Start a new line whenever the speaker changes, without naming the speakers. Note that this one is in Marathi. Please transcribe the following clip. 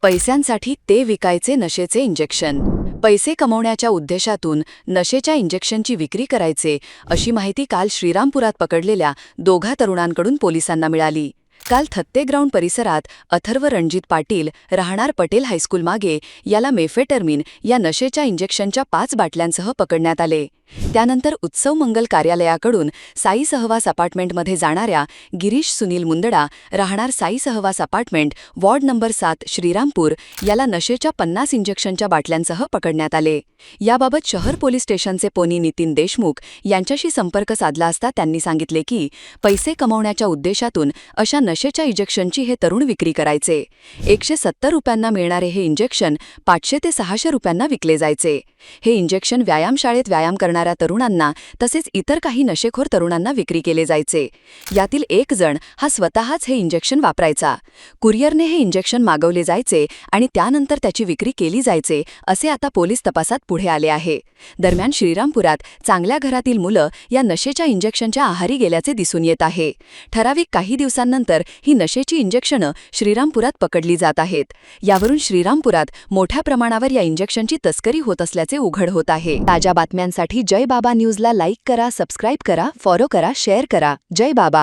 पैशांसाठी ते विकायचे नशेचे इंजेक्शन. पैसे कमवण्याच्या उद्देशातून नशेच्या इंजेक्शनची विक्री करायचे, अशी माहिती काल श्रीरामपुरात पकडलेल्या दोघा तरुणांकडून पोलिसांना मिळाली. काल थत्ते ग्राउंड परिसरात अथर्व रणजित पाटील, राहणार पटेल हायस्कूल मागे, याला मेफेटर्मिन या नशेच्या इंजेक्शनच्या 5 बाटल्यांसह पकडण्यात आले. त्यानंतर उत्सव मंगल कार्यालयाकडून साई सहवास अपार्टमेंटमध्ये जाणाऱ्या गिरीश सुनील मुंदडा, राहणार साई सहवास अपार्टमेंट, वॉर्ड नंबर 7, श्रीरामपूर, याला नशेच्या 50 इंजेक्शनच्या बाटल्यांसह पकडण्यात आले. याबाबत शहर पोलीस स्टेशनचे पोनी नितीन देशमुख यांच्याशी संपर्क साधला असता त्यांनी सांगितले की पैसे कमवण्याच्या उद्देशातून अशा नशेच्या इंजेक्शनची हे तरुण विक्री करायचे. 170 रुपयांना मिळणारे हे इंजेक्शन 500 ते 600 रुपयांना विकले जायचे. हे इंजेक्शन व्यायामशाळेत व्यायाम करणाऱ्या तरुणांना तसेच इतर काही नशेखोर तरुणांना विक्री केले जायचे. यातील एक जण हा स्वतःच हे इंजेक्शन वापरायचा. कुरिअरने हे इंजेक्शन मागवले जायचे आणि त्यानंतर त्याची विक्री केली जायचे, असे आता पोलीस तपासात पुढे आले आहे. दरम्यान श्रीरामपुरात चांगल्या घरातील मुलं या नशेच्या इंजेक्शनच्या आहारी गेल्याचे दिसून येत आहे. ठराविक काही दिवसांनंतर ही नशेची इंजेक्शनं श्रीरामपुरात पकडली जात आहेत. यावरून श्रीरामपुरात मोठ्या प्रमाणावर या इंजेक्शनची तस्करी होत असल्याचे उघड होत आहे. ताज्या बातम्यांसाठी जय बाबा न्यूजला लाईक करा, सबस्क्राईब करा, फॉलो करा, शेअर करा. जय बाबा.